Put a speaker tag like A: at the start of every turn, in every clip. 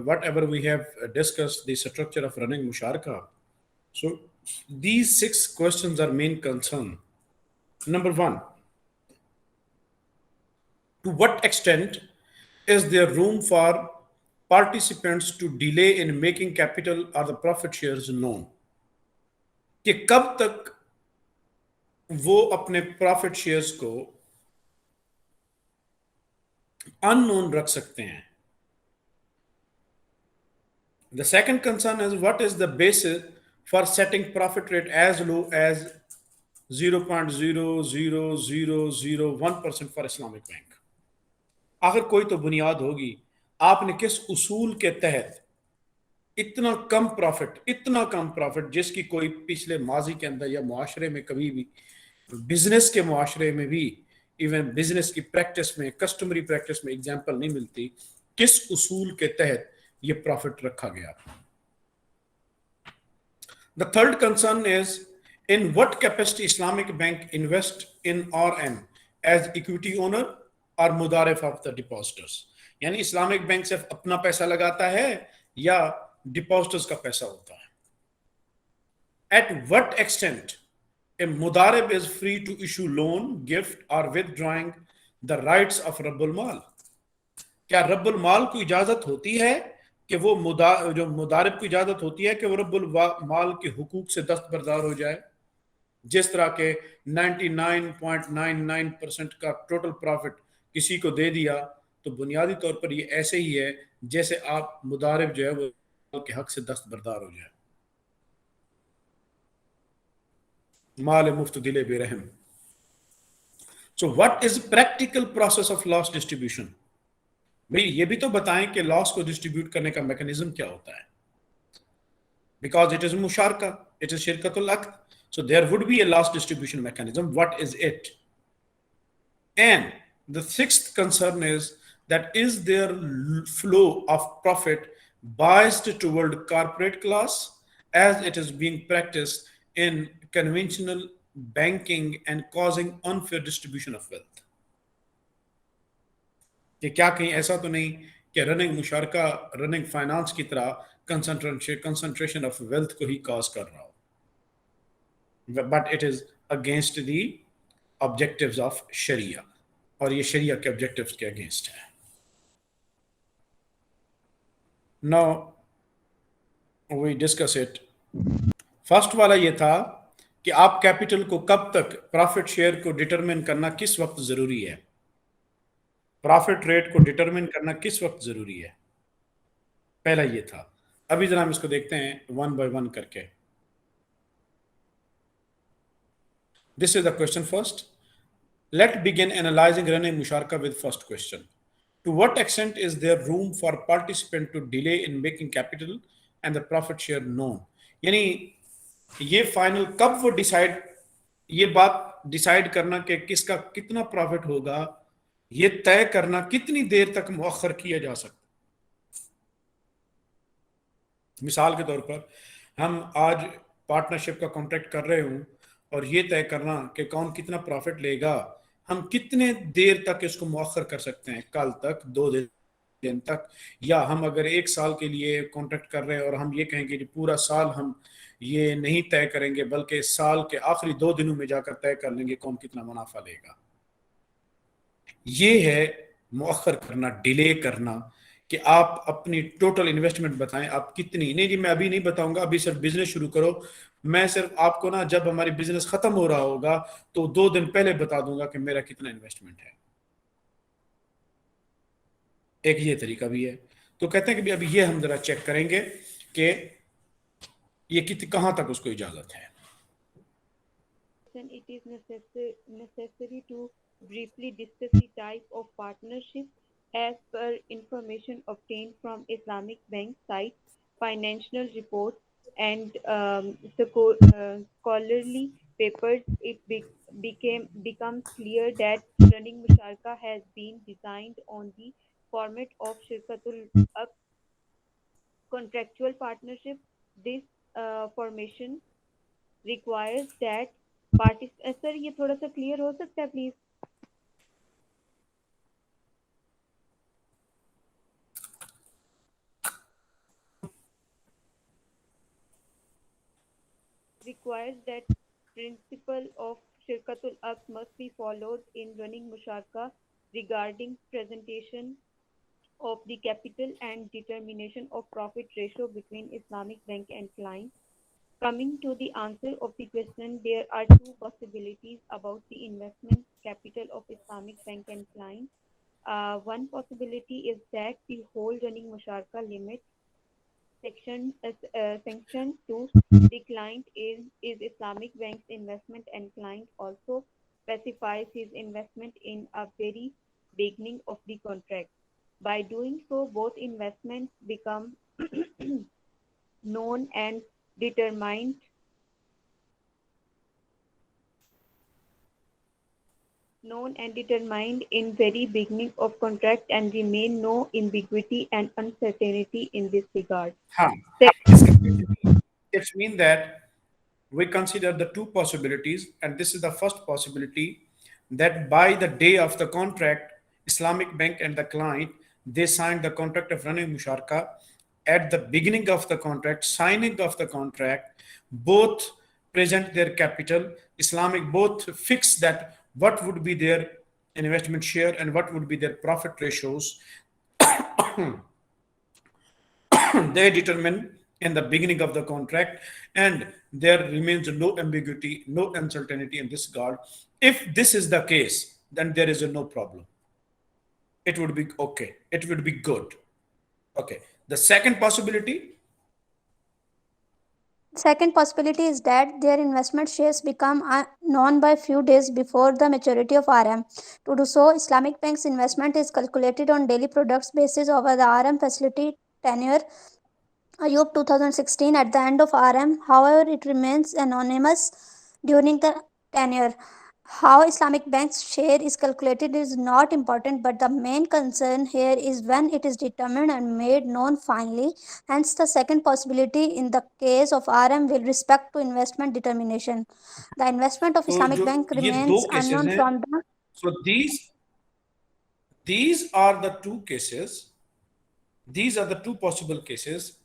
A: whatever we have discussed, the structure of running Musharka. So these 6 questions are main concern. Number one, to what extent is there room for participants to delay in making capital or the profit shares known? कि कब तक वो अपने profit shares को unknown रख सकते हैं. The second concern is what is the basis for setting profit rate as low as 0.00001% for Islamic Bank. आखिर कोई तो बुनियाद होगी. आपने किस उसूल के तहत इतना कम प्रॉफिट जिसकी कोई पिछले माजी के अंदर या मुआशरे में कभी भी, बिजनेस के मुआशरे में भी, इवन बिजनेस की प्रैक्टिस में, कस्टमरी प्रैक्टिस में एग्जांपल नहीं मिलती, किस उसूल के तहत ये प्रॉफिट रखा गया. The third concern is in what capacity Islamic Bank invest in RM as equity owner or mudarif of the depositors. यानी इस्लामिक बैंक सिर्फ अपना पैसा लगाता है या डिपॉजिटर्स का पैसा होता है. At what extent a mudarib is free to issue loan, gift or withdrawing the rights of Rabbul Mal. क्या रब्बुल माल को इजाजत होती है कि वो जो मुदारिब को इजाजत होती है कि वो रब्बुल माल के हुकूक से दस्तबरदार हो जाए, जिस तरह के 99.99% का टोटल प्रॉफिट किसी को दे दिया, तो बुनियादी तौर पर ये ऐसे ही है जैसे आप मुदारिब जो है वो के हक से दस्तबरदार हो जाए. माल मुफ्त दिले बेरहम. So what is practical process of loss distribution? भाई ये भी तो बताएं कि लॉस को डिस्ट्रीब्यूट करने का मैकेनिज्म क्या होता है. बिकॉज इट इज मुशारका, इट इज शिरकतुल अक्द, so there would be a loss distribution mechanism. What is it? And the sixth concern is that is their flow of profit biased toward corporate class as it is being practiced in conventional banking and causing unfair distribution of wealth. कि क्या कहीं ऐसा तो नहीं कि running मुशारका, running finance की तरह concentration of wealth को ही कॉज कर रहा हो, but it is against the objectives of शरिया, और ये शरिया के ऑब्जेक्टिव्स के अगेंस्ट है. Now we discuss it. First वाला ये था कि आप कैपिटल को कब तक, प्रॉफिट शेयर को डिटरमिन करना किस वक्त जरूरी है, प्रॉफिट रेट को डिटरमिन करना किस वक्त जरूरी है. पहला ये था. अभी जरा हम इसको देखते हैं वन बाय वन करके. This is the question first. Let begin analysing running मुशारका with first question. To what extent is there room for participant to delay in making capital and the profit share known? यानी ये final कब वो decide, ये बात decide करना कि किसका कितना प्रॉफिट होगा, ये तय करना कितनी देर तक मुअख्खर किया जा सकता. मिसाल के तौर पर हम आज पार्टनरशिप का कॉन्ट्रैक्ट कर रहे हूं और ये तय करना कि कौन कितना प्रॉफिट लेगा, हम कितने देर तक इसको मुअख्खर कर सकते हैं, कल तक, 2 दिन तक, या हम अगर 1 साल के लिए कॉन्ट्रैक्ट कर रहे हैं और हम ये कहेंगे कि पूरा साल हम ये नहीं तय करेंगे बल्कि साल के आखिरी 2 दिनों में जाकर तय कर लेंगे कौन कितना मुनाफा लेगा. ये है मुअख्खर करना, डिले करना, कि आप अपनी टोटल इन्वेस्टमेंट बताएं आप कितनी. नहीं जी मैं अभी नहीं बताऊंगा, अभी सिर्फ बिजनेस शुरू करो, मैं सिर्फ आपको ना जब हमारी बिजनेस खत्म हो रहा होगा तो 2 दिन पहले बता दूंगा कि मेरा कितना इन्वेस्टमेंट है. एक ये तरीका भी है. तो कहते हैं कि अभी ये हम जरा चेक करेंगे कि ये कहां तक उसको इजाजत है.
B: It is necessary to briefly discuss the type of partnership as per information obtained from Islamic Bank site, financial reports, and scholarly papers. It becomes clear that running Musharka has been designed on the format of Shirkatul Aqd contractual partnership. This formation requires that sir ये थोड़ा सा clear हो सकता है please. requires that principle of Shirkatul Aqd must be followed in running Musharka regarding presentation of the capital and determination of profit ratio between Islamic bank and client. Coming to the answer of the question, there are two possibilities about the investment capital of Islamic bank and client. One possibility is that the whole running Musharka limit section 2, the client is Islamic Bank's investment and client also specifies his investment in a very beginning of the contract. By doing so, both investments become known and determined in very beginning of contract and remain no ambiguity and uncertainty in this regard.
A: हाँ,
B: Second,
A: इसका it means that we consider the two possibilities, and this is the first possibility, that by the day of the contract, Islamic Bank and the client, they signed the contract of running Musharka. At the beginning of the contract, signing of the contract, both present their capital. Islamic both fix that what would be their investment share and what would be their profit ratios. They determine in the beginning of the contract, and there remains no ambiguity, no uncertainty in this regard. If this is the case, then there is no problem. It would be okay. It would be good. Okay. The second possibility,
C: Second possibility is that their investment shares become known by few days before the maturity of RM. To do so, Islamic Bank's investment is calculated on daily products basis over the RM facility tenure Ayub 2016 at the end of RM. However, it remains anonymous during the tenure. How Islamic Bank's share is calculated is not important, but the main concern here is when it is determined and made known finally. Hence, the second possibility in the case of RM will respect to investment determination. The investment of
A: तो
C: Islamic
A: जो
C: Bank
A: ये दो
C: remains
A: cases
C: unknown
A: हैं,
C: from the
A: so these are the two cases. These are the two possible cases.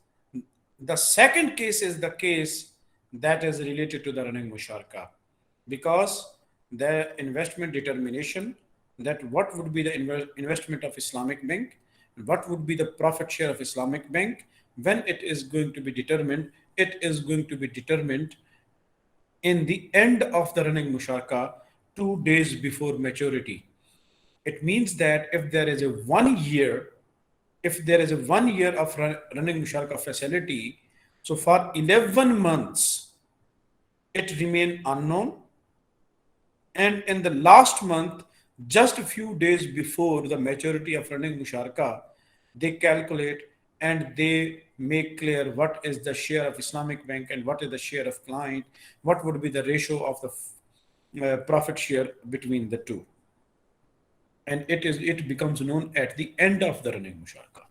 A: The second case is the case that is related to the running musharka, because the investment determination, that what would be the investment of Islamic Bank, what would be the profit share of Islamic Bank, when it is going to be determined, it is going to be determined in the end of the running musharka, 2 days before maturity. It means that if there is a 1 year, if there is a 1 year of running musharka facility, so for 11 months it remain unknown, and in the last month, just a few days before the maturity of running musharka, they calculate and they make clear what is the share of Islamic Bank and what is the share of client, what would be the ratio of the profit share between the two, and it becomes known at the end of the running musharka.